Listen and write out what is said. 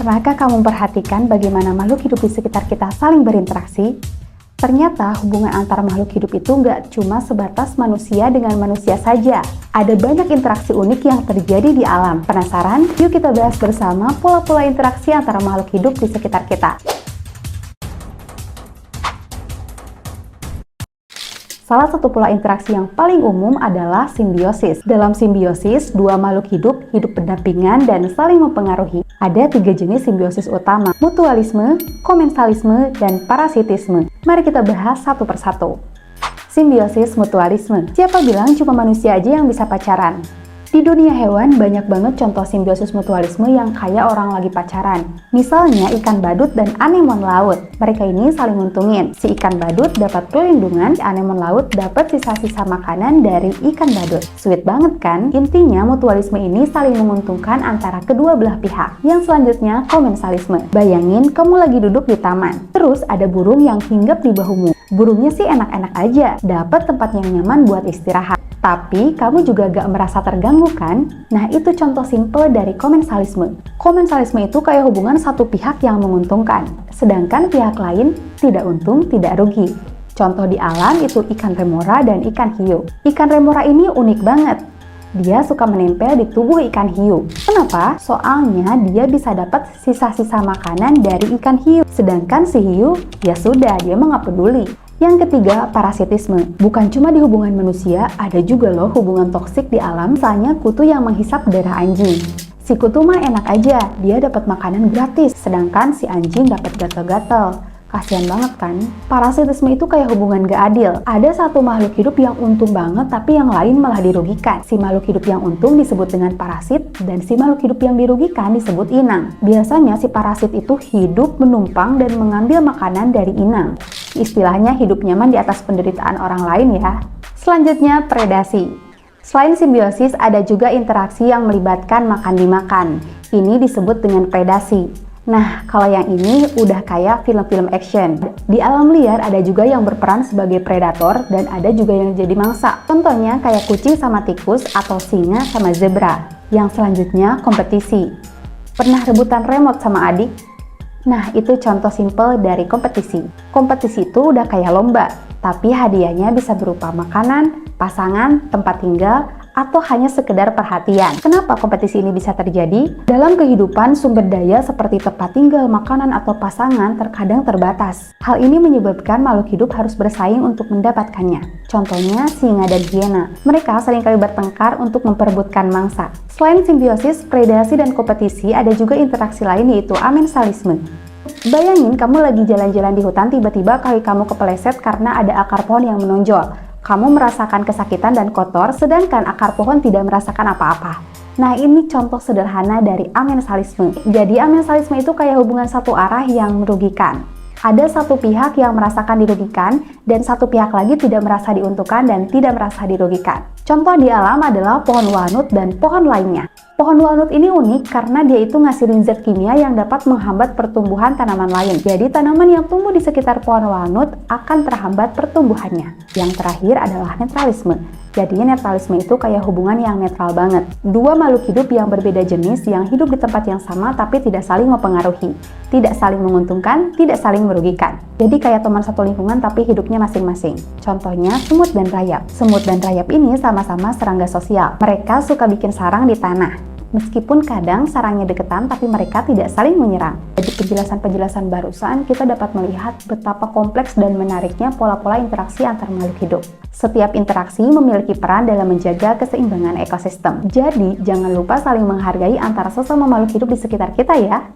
Pernahkah kamu memperhatikan bagaimana makhluk hidup di sekitar kita saling berinteraksi? Ternyata hubungan antara makhluk hidup itu nggak cuma sebatas manusia dengan manusia saja. Ada banyak interaksi unik yang terjadi di alam. Penasaran? Yuk kita bahas bersama pola-pola interaksi antara makhluk hidup di sekitar kita. Salah satu pola interaksi yang paling umum adalah simbiosis. Dalam simbiosis, dua makhluk hidup berdampingan dan saling mempengaruhi. Ada 3 jenis simbiosis utama, mutualisme, komensalisme, dan parasitisme. Mari kita bahas satu persatu. Simbiosis mutualisme. Siapa bilang cuma manusia aja yang bisa pacaran? Di dunia hewan, banyak banget contoh simbiosis mutualisme yang kayak orang lagi pacaran. Misalnya ikan badut dan anemon laut. Mereka ini saling nguntungin. Si ikan badut dapat perlindungan, si anemon laut dapat sisa-sisa makanan dari ikan badut. Sweet banget kan? Intinya mutualisme ini saling menguntungkan antara kedua belah pihak. Yang selanjutnya, komensalisme. Bayangin kamu lagi duduk di taman. Terus ada burung yang hinggap di bahumu. Burungnya sih enak-enak aja, dapat tempat yang nyaman buat istirahat. Tapi kamu juga gak merasa terganggu kan? Nah itu contoh simple dari komensalisme. Komensalisme itu kayak hubungan satu pihak yang menguntungkan, sedangkan pihak lain tidak untung, tidak rugi. Contoh di alam itu ikan remora dan ikan hiu. Ikan remora ini unik banget. Dia suka menempel di tubuh ikan hiu. Kenapa? Soalnya dia bisa dapat sisa-sisa makanan dari ikan hiu. Sedangkan si hiu, ya sudah, dia mah nggak peduli. Yang ketiga, parasitisme. Bukan cuma di hubungan manusia, ada juga loh hubungan toksik di alam, misalnya kutu yang menghisap darah anjing. Si kutu mah enak aja, dia dapat makanan gratis, sedangkan si anjing dapat gatal-gatal. Kasian banget kan? Parasitisme itu kayak hubungan gak adil. Ada satu makhluk hidup yang untung banget, tapi yang lain malah dirugikan. Si makhluk hidup yang untung disebut dengan parasit, dan si makhluk hidup yang dirugikan disebut inang. Biasanya si parasit itu hidup menumpang dan mengambil makanan dari inang. Istilahnya hidup nyaman di atas penderitaan orang lain ya. Selanjutnya, predasi. Selain simbiosis, ada juga interaksi yang melibatkan makan dimakan. Ini disebut dengan predasi. Nah, kalau yang ini udah kayak film-film action. Di alam liar ada juga yang berperan sebagai predator dan ada juga yang jadi mangsa. Contohnya kayak kucing sama tikus atau singa sama zebra. Yang selanjutnya, kompetisi. Pernah rebutan remote sama adik? Nah, itu contoh simple dari kompetisi. Kompetisi itu udah kayak lomba, tapi hadiahnya bisa berupa makanan, pasangan, tempat tinggal, atau hanya sekedar perhatian. Kenapa kompetisi ini bisa terjadi? Dalam kehidupan, sumber daya seperti tempat tinggal, makanan, atau pasangan terkadang terbatas. Hal ini menyebabkan makhluk hidup harus bersaing untuk mendapatkannya. Contohnya, singa dan hiena. Mereka seringkali bertengkar untuk memperebutkan mangsa. Selain simbiosis, predasi, dan kompetisi, ada juga interaksi lain yaitu amensalisme. Bayangin kamu lagi jalan-jalan di hutan, tiba-tiba kaki kamu kepeleset karena ada akar pohon yang menonjol. Kamu merasakan kesakitan dan kotor, sedangkan akar pohon tidak merasakan apa-apa. Nah, ini contoh sederhana dari amensalisme. Jadi, amensalisme itu kayak hubungan satu arah yang merugikan. Ada satu pihak yang merasakan dirugikan, dan satu pihak lagi tidak merasa diuntungkan dan tidak merasa dirugikan. Contoh di alam adalah pohon walnut dan pohon lainnya. Pohon walnut ini unik karena dia itu ngasilin zat kimia yang dapat menghambat pertumbuhan tanaman lain. Jadi tanaman yang tumbuh di sekitar pohon walnut akan terhambat pertumbuhannya. Yang terakhir adalah netralisme. Jadinya netralisme itu kayak hubungan yang netral banget. Dua makhluk hidup yang berbeda jenis yang hidup di tempat yang sama tapi tidak saling mempengaruhi, tidak saling menguntungkan, tidak saling merugikan. Jadi kayak teman satu lingkungan tapi hidupnya masing-masing. Contohnya semut dan rayap. Semut dan rayap ini sama-sama serangga sosial. Mereka suka bikin sarang di tanah. Meskipun kadang sarangnya deketan, tapi mereka tidak saling menyerang. Dari penjelasan-penjelasan barusan, kita dapat melihat betapa kompleks dan menariknya pola-pola interaksi antar makhluk hidup. Setiap interaksi memiliki peran dalam menjaga keseimbangan ekosistem. Jadi, jangan lupa saling menghargai antara sesama makhluk hidup di sekitar kita ya.